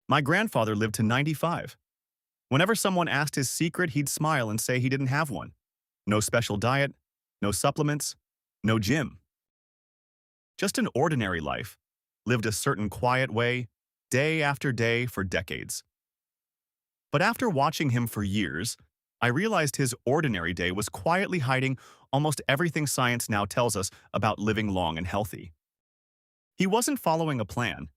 My grandfather lived to 95. Whenever someone asked his secret, he'd smile and say he didn't have one. No special diet, no supplements, no gym. Just an ordinary life, lived a certain quiet way, day after day for decades. But after watching him for years, I realized his ordinary day was quietly hiding almost everything science now tells us about living long and healthy. He wasn't following a plan.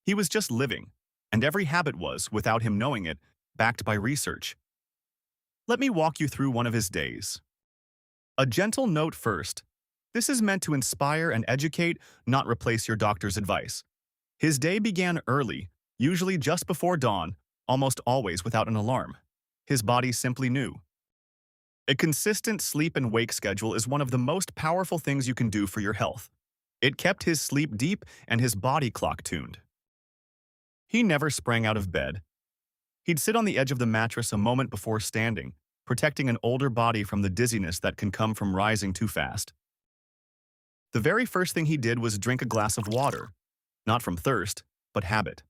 He was just living, and every habit was, without him knowing it, backed by research. Let me walk you through one of his days. A gentle note first. This is meant to inspire and educate, not replace your doctor's advice. His day began early, usually just before dawn, almost always without an alarm. His body simply knew. A consistent sleep and wake schedule is one of the most powerful things you can do for your health. It kept his sleep deep and his body clock tuned. He never sprang out of bed. He'd sit on the edge of the mattress a moment before standing, protecting an older body from the dizziness that can come from rising too fast. The very first thing he did was drink a glass of water, not from thirst, but habit.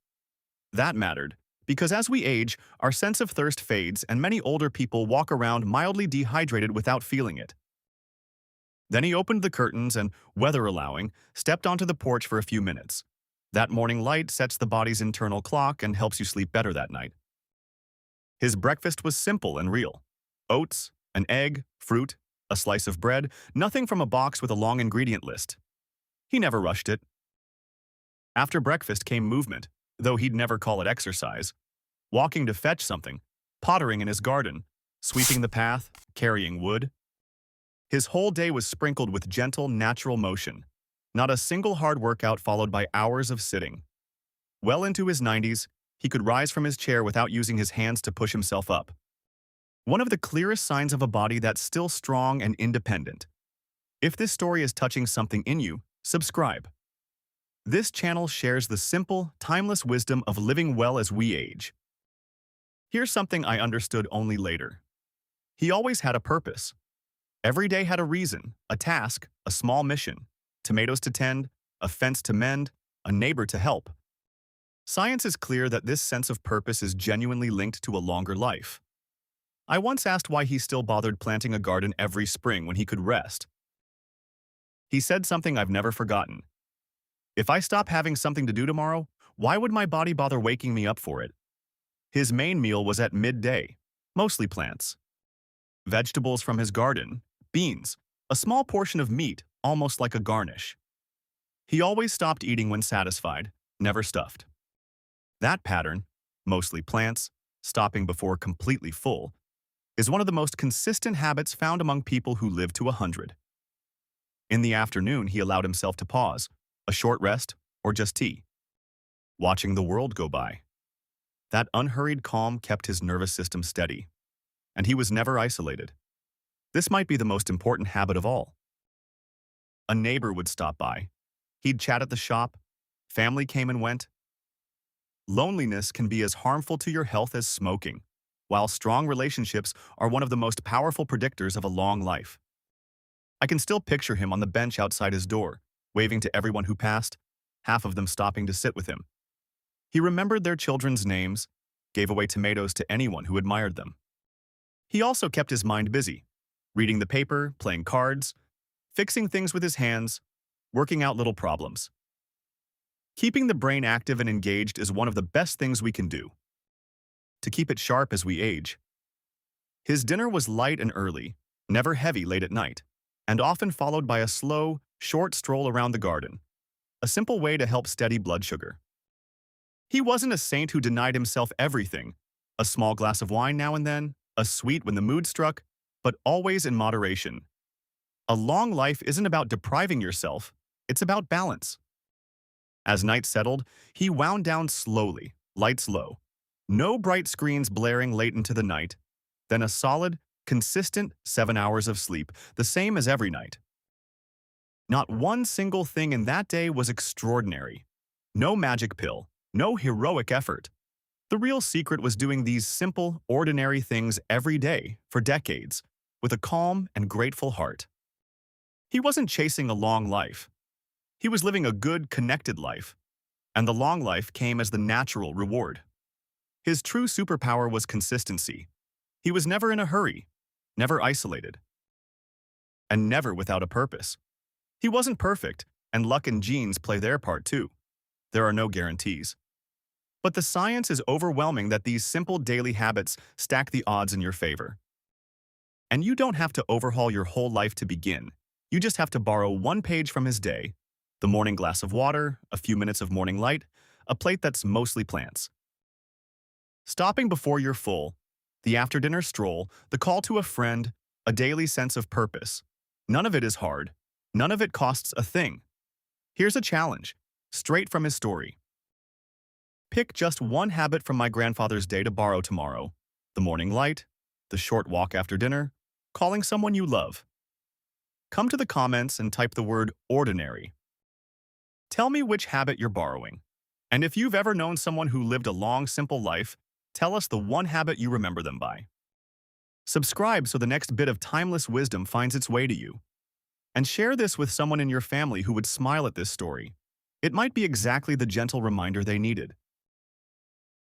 That mattered, because as we age, our sense of thirst fades and many older people walk around mildly dehydrated without feeling it. Then he opened the curtains and, weather allowing, stepped onto the porch for a few minutes. That morning light sets the body's internal clock and helps you sleep better that night. His breakfast was simple and real. Oats, an egg, fruit, a slice of bread, nothing from a box with a long ingredient list. He never rushed it. After breakfast came movement, though he'd never call it exercise. Walking to fetch something, pottering in his garden, sweeping the path, carrying wood. His whole day was sprinkled with gentle, natural motion. Not a single hard workout followed by hours of sitting. Well into his 90s, he could rise from his chair without using his hands to push himself up. One of the clearest signs of a body that's still strong and independent. If this story is touching something in you, subscribe. This channel shares the simple, timeless wisdom of living well as we age. Here's something I understood only later. He always had a purpose. Every day had a reason, a task, a small mission. Tomatoes to tend, a fence to mend, a neighbor to help. Science is clear that this sense of purpose is genuinely linked to a longer life. I once asked why he still bothered planting a garden every spring when he could rest. He said something I've never forgotten. If I stop having something to do tomorrow, why would my body bother waking me up for it? His main meal was at midday, mostly plants. Vegetables from his garden, beans, a small portion of meat, almost like a garnish. He always stopped eating when satisfied, never stuffed. That pattern, mostly plants, stopping before completely full, is one of the most consistent habits found among people who live to 100. In the afternoon, he allowed himself to pause, a short rest, or just tea. Watching the world go by. That unhurried calm kept his nervous system steady, and he was never isolated. This might be the most important habit of all. A neighbor would stop by. He'd chat at the shop. Family came and went. Loneliness can be as harmful to your health as smoking, while strong relationships are one of the most powerful predictors of a long life. I can still picture him on the bench outside his door, waving to everyone who passed, half of them stopping to sit with him. He remembered their children's names, gave away tomatoes to anyone who admired them. He also kept his mind busy, reading the paper, playing cards, fixing things with his hands, working out little problems. Keeping the brain active and engaged is one of the best things we can do to keep it sharp as we age. His dinner was light and early, never heavy late at night, and often followed by a slow, short stroll around the garden, a simple way to help steady blood sugar. He wasn't a saint who denied himself everything, a small glass of wine now and then, a sweet when the mood struck, but always in moderation. A long life isn't about depriving yourself, it's about balance. As night settled, he wound down slowly, lights low. No bright screens blaring late into the night, then a solid, consistent 7 hours of sleep, the same as every night. Not one single thing in that day was extraordinary. No magic pill, no heroic effort. The real secret was doing these simple, ordinary things every day for decades, with a calm and grateful heart. He wasn't chasing a long life. He was living a good, connected life. and the long life came as the natural reward. His true superpower was consistency. He was never in a hurry, never isolated, and never without a purpose. He wasn't perfect, and luck and genes play their part too. There are no guarantees. But the science is overwhelming that these simple daily habits stack the odds in your favor. And you don't have to overhaul your whole life to begin. You just have to borrow one page from his day, the morning glass of water, a few minutes of morning light, a plate that's mostly plants. Stopping before you're full, the after-dinner stroll, the call to a friend, a daily sense of purpose. None of it is hard. None of it costs a thing. Here's a challenge, straight from his story. Pick just one habit from my grandfather's day to borrow tomorrow. The morning light, the short walk after dinner, calling someone you love. Come to the comments and type the word ordinary. Tell me which habit you're borrowing. And if you've ever known someone who lived a long, simple life, tell us the one habit you remember them by. Subscribe so the next bit of timeless wisdom finds its way to you. And share this with someone in your family who would smile at this story. It might be exactly the gentle reminder they needed.